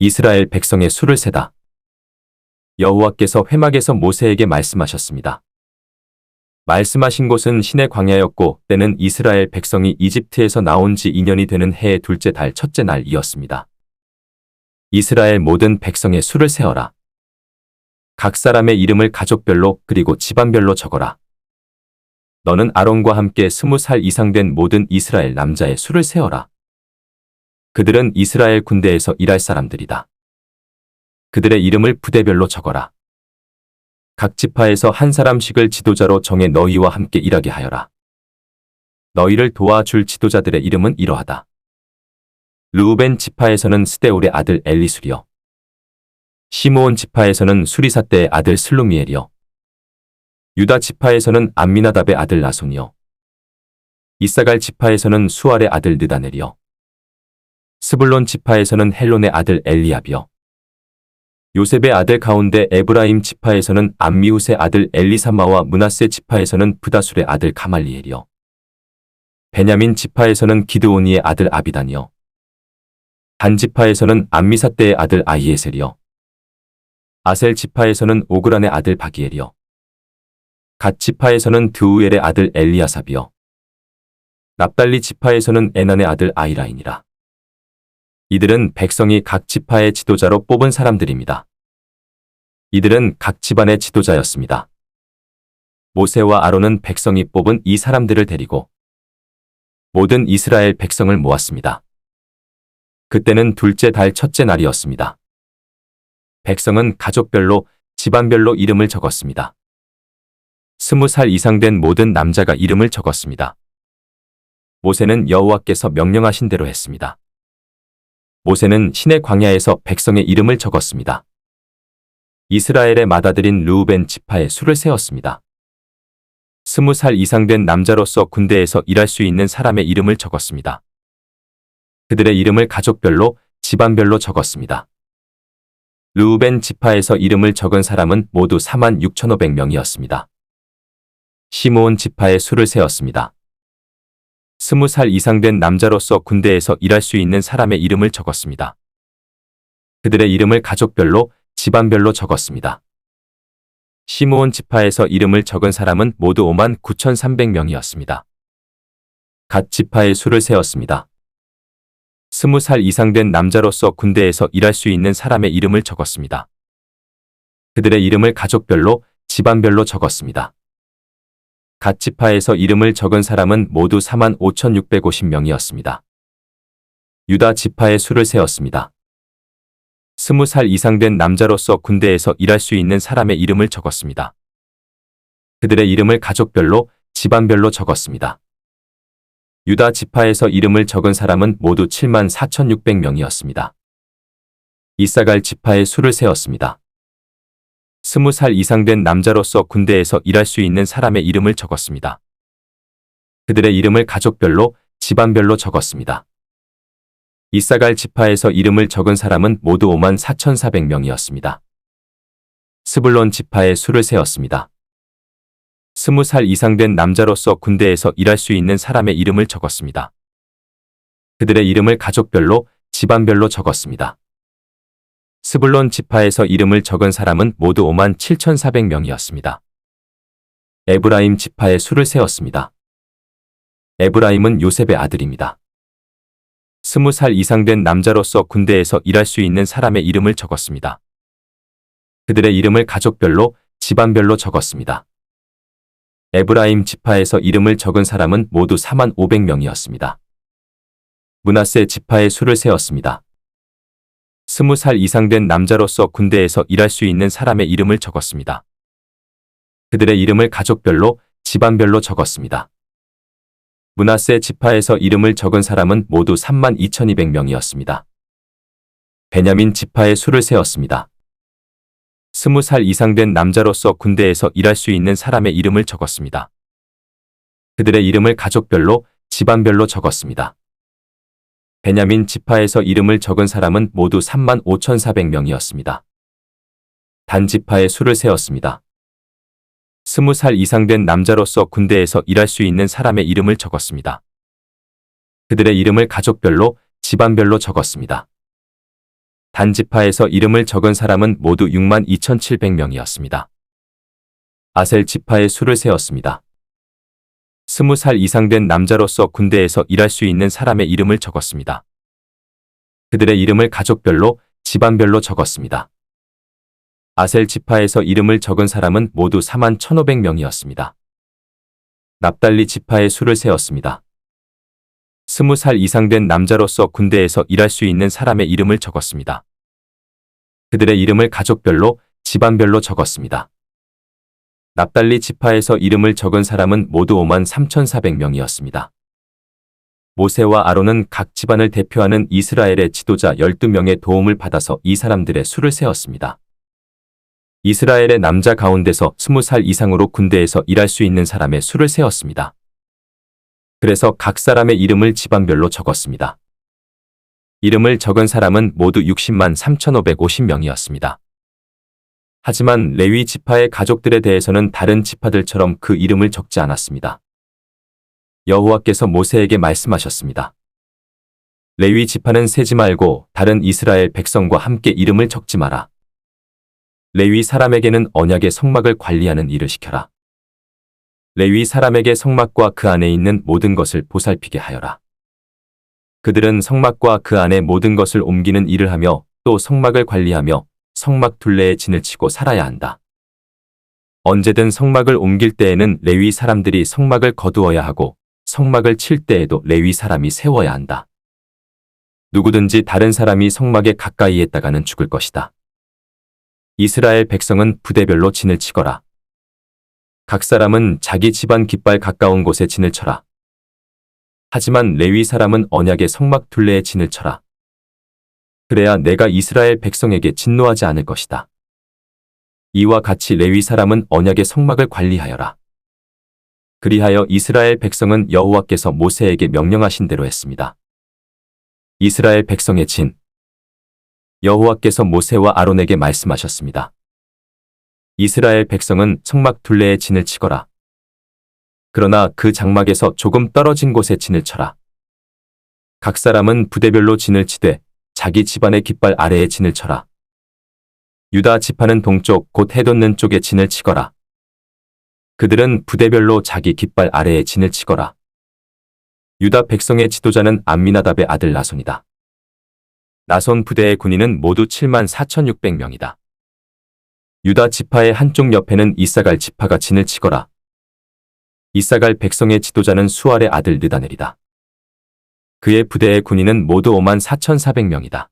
이스라엘 백성의 수를 세다. 여호와께서 회막에서 모세에게 말씀하셨습니다. 말씀하신 곳은 신의 광야였고 때는 이스라엘 백성이 이집트에서 나온 지 2년이 되는 해의 둘째 달 첫째 날이었습니다. 이스라엘 모든 백성의 수를 세어라. 각 사람의 이름을 가족별로 그리고 집안별로 적어라. 너는 아론과 함께 20살 이상 된 모든 이스라엘 남자의 수를 세어라. 그들은 이스라엘 군대에서 일할 사람들이다. 그들의 이름을 부대별로 적어라. 각 지파에서 한 사람씩을 지도자로 정해 너희와 함께 일하게 하여라. 너희를 도와줄 지도자들의 이름은 이러하다. 르우벤 지파에서는 스데울의 아들 엘리술이요. 시므온 지파에서는 수리사떼의 아들 슬루미엘이요. 유다 지파에서는 암미나답의 아들 나손이요. 이사갈 지파에서는 수알의 아들 느다넬이요. 스불론 지파에서는 헬론의 아들 엘리압이요. 요셉의 아들 가운데 에브라임 지파에서는 암미훗의 아들 엘리사마와 므낫세 지파에서는 브다술의 아들 가말리엘이요. 베냐민 지파에서는 기드오니의 아들 아비단이요. 단 지파에서는 암미사떼의 아들 아히에셀이요. 아셀 지파에서는 오그란의 아들 바기엘이요. 갓 지파에서는 드우엘의 아들 엘리아삽이요. 납달리 지파에서는 에난의 아들 아이라인이라. 이들은 백성이 각 지파의 지도자로 뽑은 사람들입니다. 이들은 각 집안의 지도자였습니다. 모세와 아론은 백성이 뽑은 이 사람들을 데리고 모든 이스라엘 백성을 모았습니다. 그때는 둘째 달 첫째 날이었습니다. 백성은 가족별로, 집안별로 이름을 적었습니다. 20살 이상 된 모든 남자가 이름을 적었습니다. 모세는 여호와께서 명령하신 대로 했습니다. 모세는 신의 광야에서 백성의 이름을 적었습니다. 이스라엘의 맏아들인 르우벤 지파의 수를 세웠습니다. 20살 이상 된 남자로서 군대에서 일할 수 있는 사람의 이름을 적었습니다. 그들의 이름을 가족별로, 집안별로 적었습니다. 르우벤 지파에서 이름을 적은 사람은 모두 46,500명이었습니다. 시므온 지파의 수를 세웠습니다. 20살 이상 된 남자로서 군대에서 일할 수 있는 사람의 이름을 적었습니다. 그들의 이름을 가족별로, 집안별로 적었습니다. 시므온 지파에서 이름을 적은 사람은 모두 59,300명이었습니다. 갓 지파의 수를 세웠습니다. 20살 이상 된 남자로서 군대에서 일할 수 있는 사람의 이름을 적었습니다. 그들의 이름을 가족별로, 집안별로 적었습니다. 갓 지파에서 이름을 적은 사람은 모두 45,650명이었습니다. 유다 지파의 수를 세웠습니다. 20살 이상 된 남자로서 군대에서 일할 수 있는 사람의 이름을 적었습니다. 그들의 이름을 가족별로, 집안별로 적었습니다. 유다 지파에서 이름을 적은 사람은 모두 74,600명이었습니다. 이사갈 지파의 수를 세웠습니다. 20살 이상 된 남자로서 군대에서 일할 수 있는 사람의 이름을 적었습니다. 그들의 이름을 가족별로, 집안별로 적었습니다. 이사갈 지파에서 이름을 적은 사람은 모두 54,400명이었습니다. 스불론 지파의 수를 세웠습니다. 20살 이상 된 남자로서 군대에서 일할 수 있는 사람의 이름을 적었습니다. 그들의 이름을 가족별로, 집안별로 적었습니다. 스불론 지파에서 이름을 적은 사람은 모두 57,400명이었습니다. 에브라임 지파의 수를 세웠습니다. 에브라임은 요셉의 아들입니다. 20살 이상 된 남자로서 군대에서 일할 수 있는 사람의 이름을 적었습니다. 그들의 이름을 가족별로, 집안별로 적었습니다. 에브라임 지파에서 이름을 적은 사람은 모두 45,000명이었습니다. 므낫세 지파의 수를 세웠습니다. 20살 이상 된 남자로서 군대에서 일할 수 있는 사람의 이름을 적었습니다. 그들의 이름을 가족별로, 집안별로 적었습니다. 므낫세 지파에서 이름을 적은 사람은 모두 32,200명이었습니다. 베냐민 지파의 수를 세웠습니다. 20살 이상 된 남자로서 군대에서 일할 수 있는 사람의 이름을 적었습니다. 그들의 이름을 가족별로, 집안별로 적었습니다. 베냐민 지파에서 이름을 적은 사람은 모두 35,400명이었습니다. 단 지파의 수를 세웠습니다. 20살 이상 된 남자로서 군대에서 일할 수 있는 사람의 이름을 적었습니다. 그들의 이름을 가족별로, 집안별로 적었습니다. 단 지파에서 이름을 적은 사람은 모두 62,700명이었습니다. 아셀 지파에 수를 세웠습니다. 20살 이상 된 남자로서 군대에서 일할 수 있는 사람의 이름을 적었습니다. 그들의 이름을 가족별로, 집안별로 적었습니다. 아셀 지파에서 이름을 적은 사람은 모두 41,500명이었습니다. 납달리 지파에 수를 세웠습니다. 20살 이상 된 남자로서 군대에서 일할 수 있는 사람의 이름을 적었습니다. 그들의 이름을 가족별로, 집안별로 적었습니다. 납달리 지파에서 이름을 적은 사람은 모두 53,400명이었습니다. 모세와 아론은 각 집안을 대표하는 이스라엘의 지도자 12명의 도움을 받아서 이 사람들의 수를 세웠습니다. 이스라엘의 남자 가운데서 20살 이상으로 군대에서 일할 수 있는 사람의 수를 세웠습니다. 그래서 각 사람의 이름을 집안별로 적었습니다. 이름을 적은 사람은 모두 60만 3,550명이었습니다. 하지만 레위 지파의 가족들에 대해서는 다른 지파들처럼 그 이름을 적지 않았습니다. 여호와께서 모세에게 말씀하셨습니다. 레위 지파는 세지 말고 다른 이스라엘 백성과 함께 이름을 적지 마라. 레위 사람에게는 언약의 성막을 관리하는 일을 시켜라. 레위 사람에게 성막과 그 안에 있는 모든 것을 보살피게 하여라. 그들은 성막과 그 안에 모든 것을 옮기는 일을 하며 또 성막을 관리하며 성막 둘레에 진을 치고 살아야 한다. 언제든 성막을 옮길 때에는 레위 사람들이 성막을 거두어야 하고 성막을 칠 때에도 레위 사람이 세워야 한다. 누구든지 다른 사람이 성막에 가까이 했다가는 죽을 것이다. 이스라엘 백성은 부대별로 진을 치거라. 각 사람은 자기 집안 깃발 가까운 곳에 진을 쳐라. 하지만 레위 사람은 언약의 성막 둘레에 진을 쳐라. 그래야 내가 이스라엘 백성에게 진노하지 않을 것이다. 이와 같이 레위 사람은 언약의 성막을 관리하여라. 그리하여 이스라엘 백성은 여호와께서 모세에게 명령하신 대로 했습니다. 이스라엘 백성의 진. 여호와께서 모세와 아론에게 말씀하셨습니다. 이스라엘 백성은 성막 둘레에 진을 치거라. 그러나 그 장막에서 조금 떨어진 곳에 진을 쳐라. 각 사람은 부대별로 진을 치되 자기 집안의 깃발 아래에 진을 쳐라. 유다 지파는 동쪽 곧 해 돋는 쪽에 진을 치거라. 그들은 부대별로 자기 깃발 아래에 진을 치거라. 유다 백성의 지도자는 암미나답의 아들 나손이다. 나손 부대의 군인은 모두 74,600명이다. 유다 지파의 한쪽 옆에는 이사갈 지파가 진을 치거라. 이사갈 백성의 지도자는 수알의 아들 느다넬이다. 그의 부대의 군인은 모두 54,400명이다.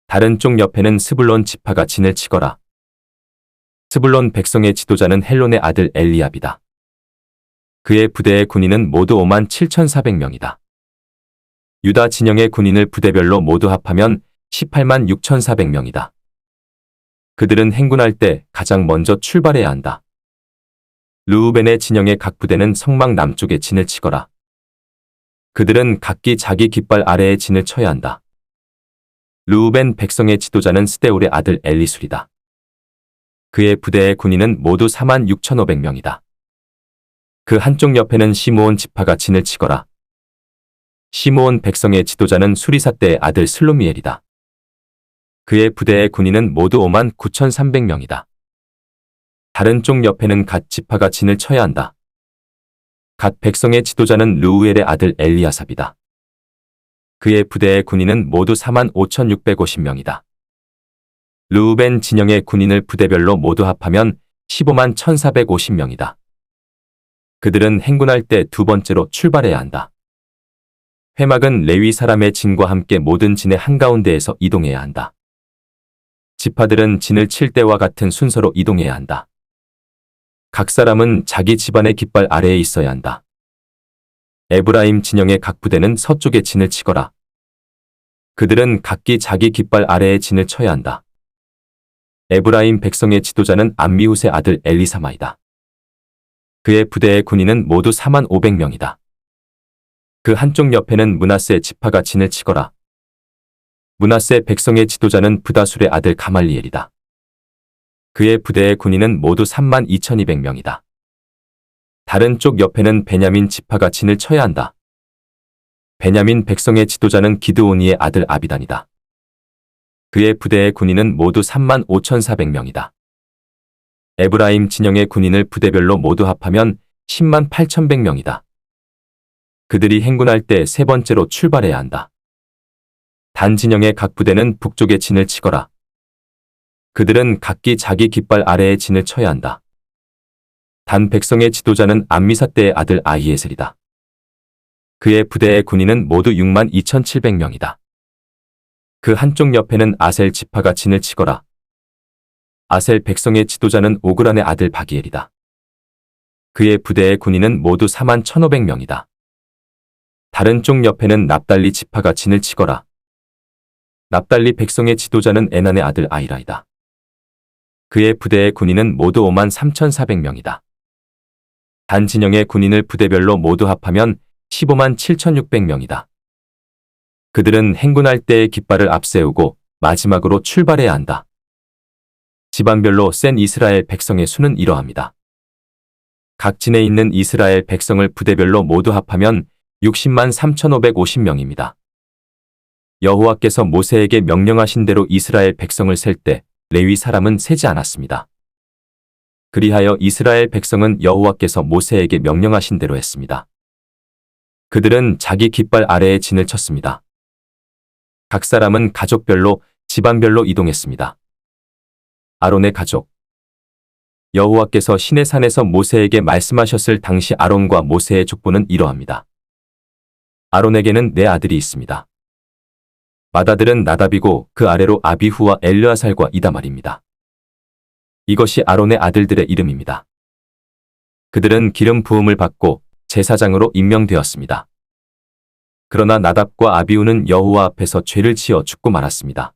다른 쪽 옆에는 스불론 지파가 진을 치거라. 스불론 백성의 지도자는 헬론의 아들 엘리압이다. 그의 부대의 군인은 모두 57,400명이다. 유다 진영의 군인을 부대별로 모두 합하면 18만 6,400명이다. 그들은 행군할 때 가장 먼저 출발해야 한다. 르우벤의 진영의 각 부대는 성막 남쪽에 진을 치거라. 그들은 각기 자기 깃발 아래에 진을 쳐야 한다. 르우벤 백성의 지도자는 스데울의 아들 엘리술이다. 그의 부대의 군인은 모두 46,500명이다. 그 한쪽 옆에는 시므온 지파가 진을 치거라. 시므온 백성의 지도자는 수리사대의 아들 슬로미엘이다. 그의 부대의 군인은 모두 59,300명이다. 다른 쪽 옆에는 갓 지파가 진을 쳐야 한다. 갓 백성의 지도자는 르우엘의 아들 엘리아삽이다. 그의 부대의 군인은 모두 45,650명이다. 르우벤 진영의 군인을 부대별로 모두 합하면 15만 1,450명이다. 그들은 행군할 때 두 번째로 출발해야 한다. 회막은 레위 사람의 진과 함께 모든 진의 한가운데에서 이동해야 한다. 지파들은 진을 칠 때와 같은 순서로 이동해야 한다. 각 사람은 자기 집안의 깃발 아래에 있어야 한다. 에브라임 진영의 각 부대는 서쪽에 진을 치거라. 그들은 각기 자기 깃발 아래에 진을 쳐야 한다. 에브라임 백성의 지도자는 암미훗의 아들 엘리사마이다. 그의 부대의 군인은 모두 45,500명이다. 그 한쪽 옆에는 므낫세 지파가 진을 치거라. 므낫세 백성의 지도자는 브다술의 아들 가말리엘이다. 그의 부대의 군인은 모두 32,200명이다. 다른 쪽 옆에는 베냐민 지파가 진을 쳐야 한다. 베냐민 백성의 지도자는 기드오니의 아들 아비단이다. 그의 부대의 군인은 모두 35,400명이다. 에브라임 진영의 군인을 부대별로 모두 합하면 108,100명이다. 그들이 행군할 때 세 번째로 출발해야 한다. 단 진영의 각 부대는 북쪽에 진을 치거라. 그들은 각기 자기 깃발 아래에 진을 쳐야 한다. 단 백성의 지도자는 암미사대의 아들 아히에셀이다. 그의 부대의 군인은 모두 62,700명이다. 그 한쪽 옆에는 아셀 지파가 진을 치거라. 아셀 백성의 지도자는 오그란의 아들 바기엘이다. 그의 부대의 군인은 모두 41,500명이다. 다른 쪽 옆에는 납달리 지파가 진을 치거라. 납달리 백성의 지도자는 에난의 아들 아히라이다. 그의 부대의 군인은 모두 53,400명이다. 단 진영의 군인을 부대별로 모두 합하면 157,600명이다. 그들은 행군할 때의 깃발을 앞세우고 마지막으로 출발해야 한다. 지방별로 센 이스라엘 백성의 수는 이러합니다. 각 진에 있는 이스라엘 백성을 부대별로 모두 합하면 603,550명입니다. 여호와께서 모세에게 명령하신 대로 이스라엘 백성을 셀 때 레위 사람은 세지 않았습니다. 그리하여 이스라엘 백성은 여호와께서 모세에게 명령하신 대로 했습니다. 그들은 자기 깃발 아래에 진을 쳤습니다. 각 사람은 가족별로 집안별로 이동했습니다. 아론의 가족. 여호와께서 시내산에서 모세에게 말씀하셨을 당시 아론과 모세의 족보는 이러합니다. 아론에게는 네 아들이 있습니다. 맏아들은 나답이고 그 아래로 아비후와 엘르아살과 이다말입니다. 이것이 아론의 아들들의 이름입니다. 그들은 기름 부음을 받고 제사장으로 임명되었습니다. 그러나 나답과 아비후는 여호와 앞에서 죄를 지어 죽고 말았습니다.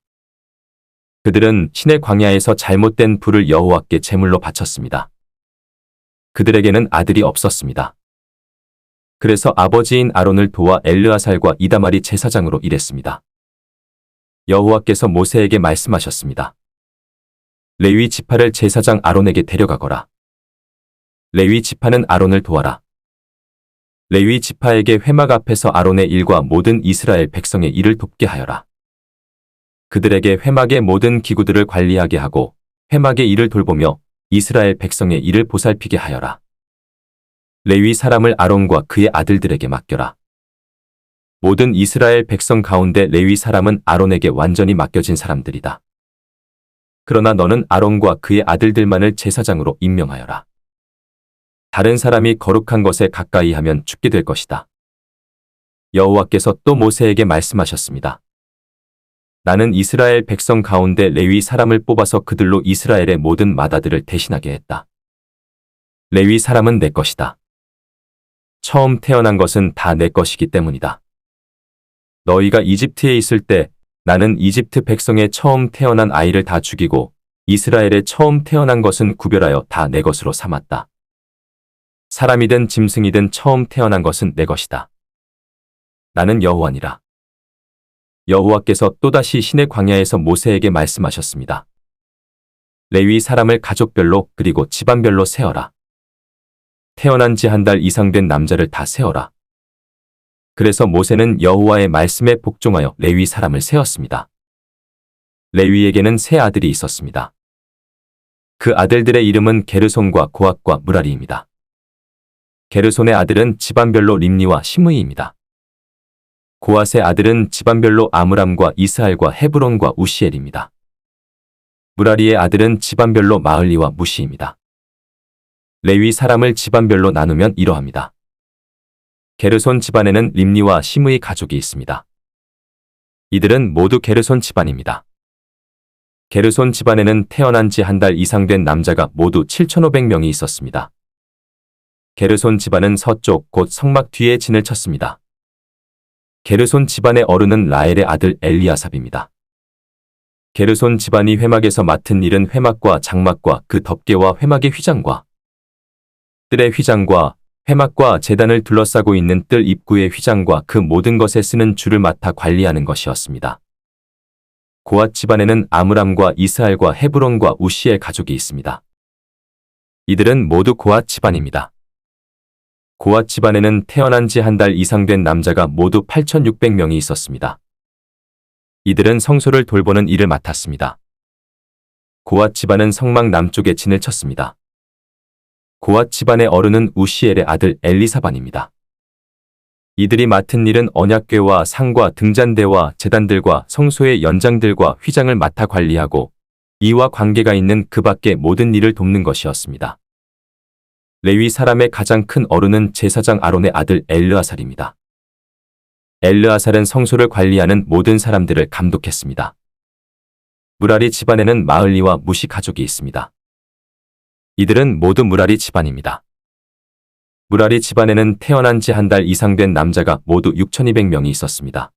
그들은 시내 광야에서 잘못된 불을 여호와께 제물로 바쳤습니다. 그들에게는 아들이 없었습니다. 그래서 아버지인 아론을 도와 엘르아살과 이다말이 제사장으로 일했습니다. 여호와께서 모세에게 말씀하셨습니다. 레위 지파를 제사장 아론에게 데려가거라. 레위 지파는 아론을 도와라. 레위 지파에게 회막 앞에서 아론의 일과 모든 이스라엘 백성의 일을 돕게 하여라. 그들에게 회막의 모든 기구들을 관리하게 하고 회막의 일을 돌보며 이스라엘 백성의 일을 보살피게 하여라. 레위 사람을 아론과 그의 아들들에게 맡겨라. 모든 이스라엘 백성 가운데 레위 사람은 아론에게 완전히 맡겨진 사람들이다. 그러나 너는 아론과 그의 아들들만을 제사장으로 임명하여라. 다른 사람이 거룩한 것에 가까이 하면 죽게 될 것이다. 여호와께서 또 모세에게 말씀하셨습니다. 나는 이스라엘 백성 가운데 레위 사람을 뽑아서 그들로 이스라엘의 모든 맏아들을 대신하게 했다. 레위 사람은 내 것이다. 처음 태어난 것은 다 내 것이기 때문이다. 너희가 이집트에 있을 때 나는 이집트 백성의 처음 태어난 아이를 다 죽이고 이스라엘의 처음 태어난 것은 구별하여 다 내 것으로 삼았다. 사람이든 짐승이든 처음 태어난 것은 내 것이다. 나는 여호와니라. 여호와께서 또다시 시내 광야에서 모세에게 말씀하셨습니다. 레위 사람을 가족별로 그리고 집안별로 세어라. 태어난 지 한 달 이상 된 남자를 다 세어라. 그래서 모세는 여호와의 말씀에 복종하여 레위 사람을 세었습니다. 레위에게는 세 아들이 있었습니다. 그 아들들의 이름은 게르손과 고핫과 무라리입니다. 게르손의 아들은 집안별로 림니와 시므이입니다. 고핫의 아들은 집안별로 아므람과 이스할과 헤브론과 우시엘입니다. 무라리의 아들은 집안별로 마흘리와 무시입니다. 레위 사람을 집안별로 나누면 이러합니다. 게르손 집안에는 림니와 시므이 가족이 있습니다. 이들은 모두 게르손 집안입니다. 게르손 집안에는 태어난 지 한 달 이상 된 남자가 모두 7,500명이 있었습니다. 게르손 집안은 서쪽 곧 성막 뒤에 진을 쳤습니다. 게르손 집안의 어른은 라엘의 아들 엘리아삽입니다. 게르손 집안이 회막에서 맡은 일은 회막과 장막과 그 덮개와 회막의 휘장과 뜰의 휘장과 회막과 제단을 둘러싸고 있는 뜰 입구의 휘장과 그 모든 것에 쓰는 줄을 맡아 관리하는 것이었습니다. 고핫 집안에는 아므람과 이스할과 헤브론과 우시엘 가족이 있습니다. 이들은 모두 고핫 집안입니다. 고핫 집안에는 태어난 지 한 달 이상 된 남자가 모두 8,600명이 있었습니다. 이들은 성소를 돌보는 일을 맡았습니다. 고앗 집안은 성막 남쪽에 진을 쳤습니다. 고앗 집안의 어른은 우시엘의 아들 엘리사반입니다. 이들이 맡은 일은 언약궤와 상과 등잔대와 제단들과 성소의 연장들과 휘장을 맡아 관리하고 이와 관계가 있는 그 밖의 모든 일을 돕는 것이었습니다. 레위 사람의 가장 큰 어른은 제사장 아론의 아들 엘르아살입니다. 엘르아살은 성소를 관리하는 모든 사람들을 감독했습니다. 무라리 집안에는 마을리와 무시 가족이 있습니다. 이들은 모두 무라리 집안입니다. 무라리 집안에는 태어난 지 한 달 이상 된 남자가 모두 6,200명이 있었습니다.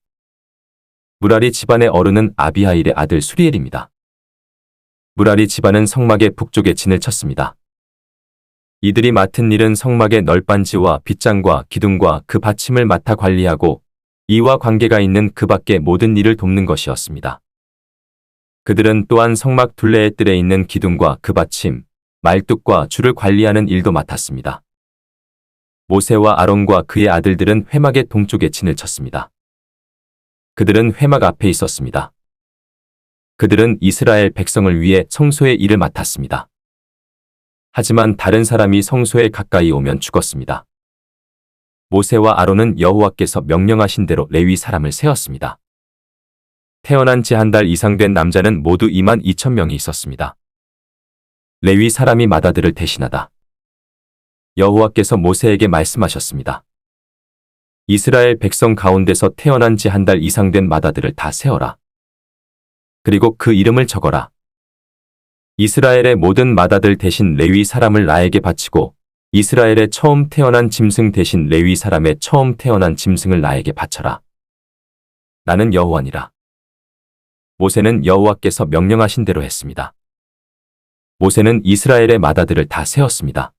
무라리 집안의 어른은 아비하일의 아들 수리엘입니다. 무라리 집안은 성막의 북쪽에 진을 쳤습니다. 이들이 맡은 일은 성막의 널빤지와 빗장과 기둥과 그 받침을 맡아 관리하고 이와 관계가 있는 그 밖의 모든 일을 돕는 것이었습니다. 그들은 또한 성막 둘레의 뜰에 있는 기둥과 그 받침, 말뚝과 줄을 관리하는 일도 맡았습니다. 모세와 아론과 그의 아들들은 회막의 동쪽에 진을 쳤습니다. 그들은 회막 앞에 있었습니다. 그들은 이스라엘 백성을 위해 성소의 일을 맡았습니다. 하지만 다른 사람이 성소에 가까이 오면 죽었습니다. 모세와 아론은 여호와께서 명령하신 대로 레위 사람을 세웠습니다. 태어난 지 한 달 이상 된 남자는 모두 22,000명이 있었습니다. 레위 사람이 마다들을 대신하다. 여호와께서 모세에게 말씀하셨습니다. 이스라엘 백성 가운데서 태어난 지 한 달 이상 된 마다들을 다 세어라. 그리고 그 이름을 적어라. 이스라엘의 모든 마다들 대신 레위 사람을 나에게 바치고 이스라엘의 처음 태어난 짐승 대신 레위 사람의 처음 태어난 짐승을 나에게 바쳐라. 나는 여호와니라. 모세는 여호와께서 명령하신 대로 했습니다. 모세는 이스라엘의 마다들을 다 세었습니다.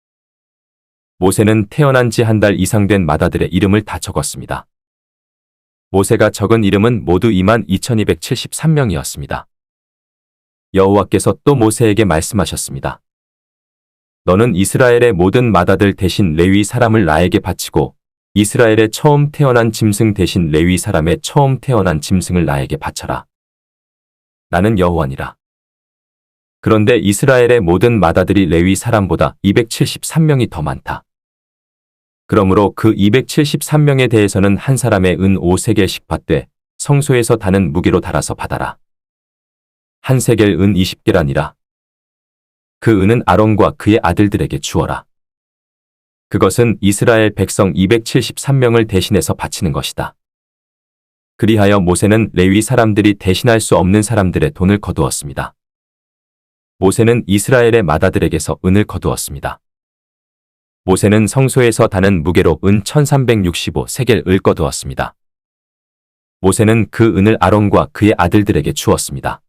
모세는 태어난 지 한 달 이상 된 마다들의 이름을 다 적었습니다. 모세가 적은 이름은 모두 22,273명이었습니다. 여호와께서 또 모세에게 말씀하셨습니다. 너는 이스라엘의 모든 마다들 대신 레위 사람을 나에게 바치고 이스라엘의 처음 태어난 짐승 대신 레위 사람의 처음 태어난 짐승을 나에게 바쳐라. 나는 여호와니라. 그런데 이스라엘의 모든 마다들이 레위 사람보다 273명이 더 많다. 그러므로 그 273명에 대해서는 한 사람의 은 5세겔씩 받되 성소에서 다는 무게로 달아서 받아라. 한 세겔 은 20개라니라. 그 은은 아론과 그의 아들들에게 주어라. 그것은 이스라엘 백성 273명을 대신해서 바치는 것이다. 그리하여 모세는 레위 사람들이 대신할 수 없는 사람들의 돈을 거두었습니다. 모세는 이스라엘의 마다들에게서 은을 거두었습니다. 모세는 성소에서 다는 무게로 은 1365세겔을 거두었습니다. 모세는 그 은을 아론과 그의 아들들에게 주었습니다.